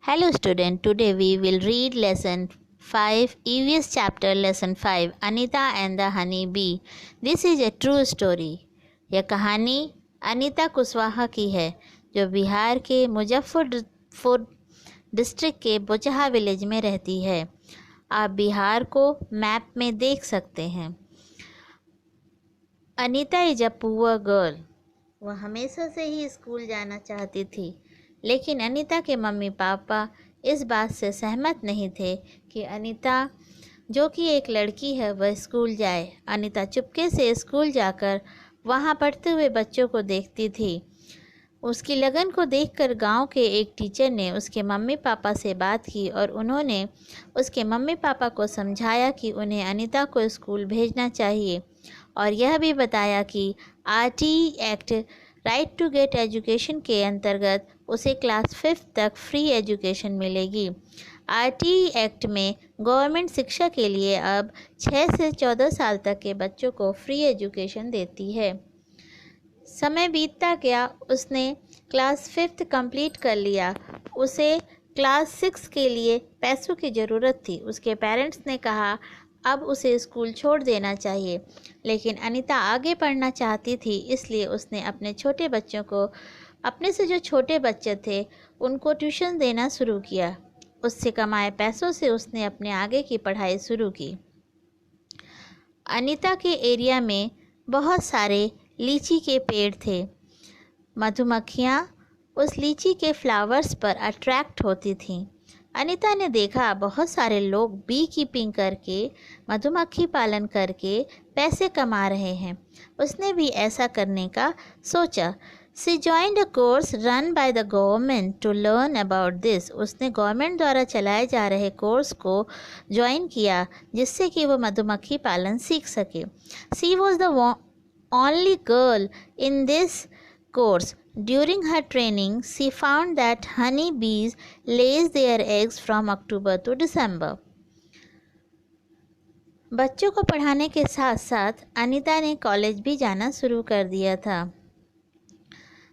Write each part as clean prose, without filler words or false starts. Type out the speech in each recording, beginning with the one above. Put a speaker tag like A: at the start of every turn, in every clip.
A: Hello student, today we will read lesson 5, EVS chapter lesson 5, Anita and the Honey Bee. This is a true story. यह कहानी अनीता कुशवाहा की है जो बिहार के Muzaffarpur district के बोचहा विलेज में रहती है। आप बिहार को मैप में देख सकते हैं। Anita is a poor girl. वह हमेशा से ही स्कूल जाना चाहती थी, लेकिन अनीता के मम्मी पापा इस बात से सहमत नहीं थे कि अनीता जो कि एक लड़की है वह स्कूल जाए। अनीता चुपके से स्कूल जाकर वहाँ पढ़ते हुए बच्चों को देखती थी। उसकी लगन को देखकर गांव के एक टीचर ने उसके मम्मी पापा से बात की और उन्होंने उसके मम्मी पापा को समझाया कि उन्हें अनीता को स्कूल भेजना चाहिए और यह भी बताया कि RTE act right to get education के अंतर्गत उसे क्लास 5 तक फ्री एजुकेशन मिलेगी। आरटीई एक्ट में गवर्नमेंट शिक्षा के लिए अब 6 से 14 साल तक के बच्चों को फ्री एजुकेशन देती है। समय बीतता गया, उसने क्लास 5 कंप्लीट कर लिया। उसे क्लास 6 के लिए पैसों की ज़रूरत थी। उसके पेरेंट्स ने कहा अब उसे स्कूल छोड़ देना चाहिए, लेकिन अनीता आगे पढ़ना चाहती थी, इसलिए उसने अपने छोटे बच्चों को, अपने से जो छोटे बच्चे थे उनको ट्यूशन देना शुरू किया। उससे कमाए पैसों से उसने अपने आगे की पढ़ाई शुरू की। अनीता के एरिया में बहुत सारे लीची के पेड़ थे। मधुमक्खियाँ उस लीची के फ्लावर्स पर अट्रैक्ट होती थीं। अनीता ने देखा बहुत सारे लोग बी कीपिंग करके, मधुमक्खी पालन करके पैसे कमा रहे हैं। उसने भी ऐसा करने का सोचा। She joined a course run by the government to learn about this. उसने गवर्नमेंट द्वारा चलाए जा रहे कोर्स को ज्वाइन किया जिससे कि वो मधुमक्खी पालन सीख सके। She was the only girl in this course. During her training, she found that honey bees lays their eggs from October to December. बच्चों को पढ़ाने के साथ साथ अनीता ने कॉलेज भी जाना शुरू कर दिया था।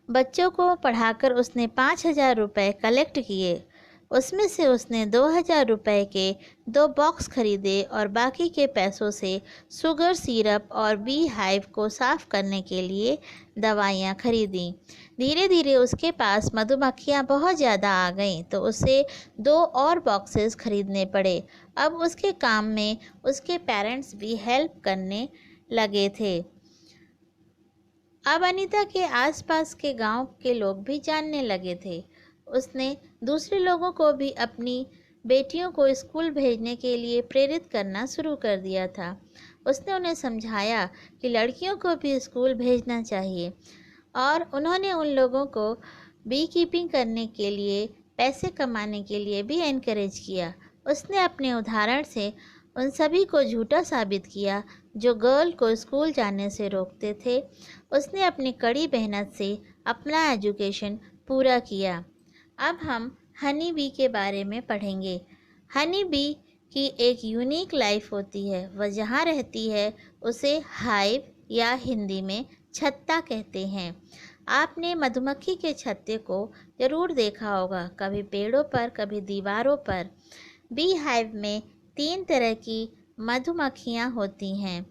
A: बच्चों को पढ़ाकर उसने 5,000 रुपये कलेक्ट किए। उसमें से उसने 2,000 रुपये के 2 बॉक्स खरीदे और बाकी के पैसों से शुगर सिरप और बी हाइव को साफ़ करने के लिए दवाइयाँ खरीदी। धीरे धीरे उसके पास मधुमक्खियाँ बहुत ज़्यादा आ गईं, तो उसे 2 और बॉक्सेस खरीदने पड़े। अब उसके काम में उसके पेरेंट्स भी हेल्प करने लगे थे। अब अनीता के आसपास के गांव के लोग भी जानने लगे थे। उसने दूसरे लोगों को भी अपनी बेटियों को स्कूल भेजने के लिए प्रेरित करना शुरू कर दिया था। उसने उन्हें समझाया कि लड़कियों को भी स्कूल भेजना चाहिए और उन्होंने उन लोगों को बी कीपिंग करने के लिए, पैसे कमाने के लिए भी एनकरेज किया। उसने अपने उदाहरण से उन सभी को झूठा साबित किया जो गर्ल को स्कूल जाने से रोकते थे। उसने अपनी कड़ी मेहनत से अपना एजुकेशन पूरा किया। अब हम हनी बी के बारे में पढ़ेंगे। हनी बी की एक यूनिक लाइफ होती है। वह जहाँ रहती है उसे हाइव या हिंदी में छत्ता कहते हैं। आपने मधुमक्खी के छत्ते को ज़रूर देखा होगा, कभी पेड़ों पर, कभी दीवारों पर। बी हाइव में 3 तरह की मधुमक्खियाँ होती हैं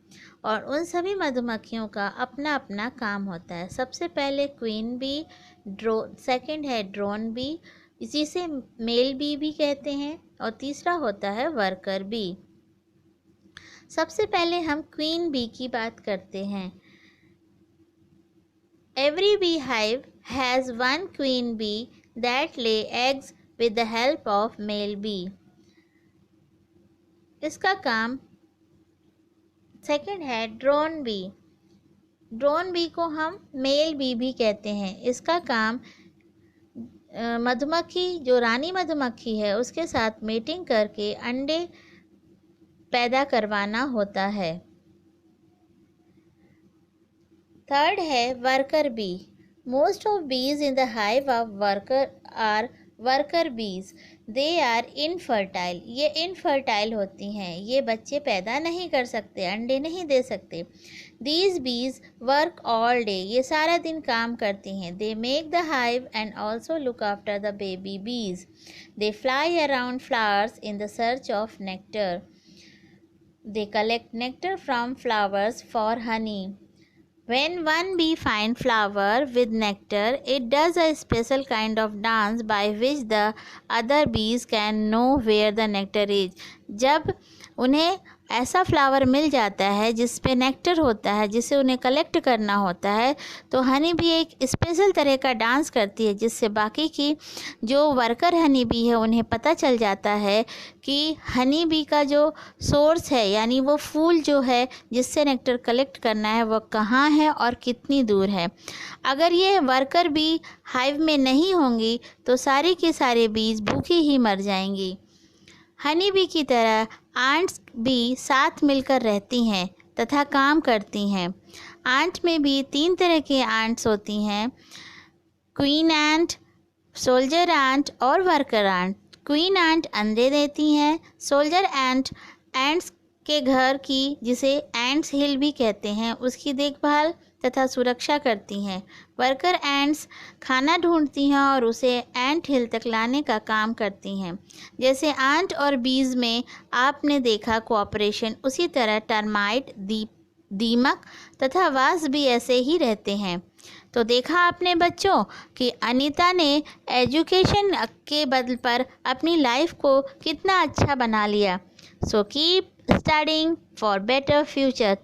A: और उन सभी मधुमक्खियों का अपना अपना काम होता है। सबसे पहले क्वीन बी, सेकंड है ड्रोन बी, इसी से मेल बी भी कहते हैं, और तीसरा होता है वर्कर बी। सबसे पहले हम क्वीन बी की बात करते हैं। Every bee hive has 1 queen bee that lay eggs with the help of male bee. इसका काम सेकंड है ड्रोन बी। ड्रोन बी को हम मेल बी भी कहते हैं। इसका काम मधुमक्खी, जो रानी मधुमक्खी है, उसके साथ मीटिंग करके अंडे पैदा करवाना होता है। थर्ड है worker bee. Most of bees in the hive of worker bees. They are infertile. ये इनफर्टाइल होती हैं, ये बच्चे पैदा नहीं कर सकते, अंडे नहीं दे सकते। These bees work all day. ये सारा दिन काम करती हैं. They make the hive and also look after the baby bees. They fly around flowers in the search of nectar. They collect nectar from flowers for honey. When one bee finds flower with nectar, it does a special kind of dance by which the other bees can know where the nectar is. जब उन्हें ऐसा flower मिल जाता है जिस पे nectar होता है, जिसे उन्हें कलेक्ट करना होता है, तो हनी बी एक स्पेशल तरह का डांस करती है, जिससे बाकी की जो वर्कर हनी बी है उन्हें पता चल जाता है कि हनी बी का जो सोर्स है, यानी वो फूल जो है जिससे नेक्टर कलेक्ट करना है, वो कहाँ है और कितनी दूर है. अगर ये वर्कर बी हाइव में नहीं होंगी तो सारी की सारी बीज भूखी ही मर जाएंगी. हनी बी की तरह आंट्स भी साथ मिलकर रहती हैं तथा काम करती हैं. आंट में भी 3 तरह के आंट्स होती हैं: क्वीन आंट, सोल्जर आंट और वर्कर आंट. क्वीन आंट अंडे देती हैं. सोल्जर आंट एंट्स के घर की, जिसे एंट्स हिल भी कहते हैं, उसकी देखभाल तथा सुरक्षा करती हैं. वर्कर एंट्स खाना ढूंढती हैं और उसे एंट हिल तक लाने का काम करती हैं. जैसे आंट और बीज में आपने देखा कोऑपरेशन, उसी तरह टर्माइट, दीमक तथा वास भी ऐसे ही रहते हैं. तो देखा आपने बच्चों कि अनीता ने एजुकेशन के बदल पर अपनी लाइफ को कितना अच्छा बना लिया. So keep studying for better future.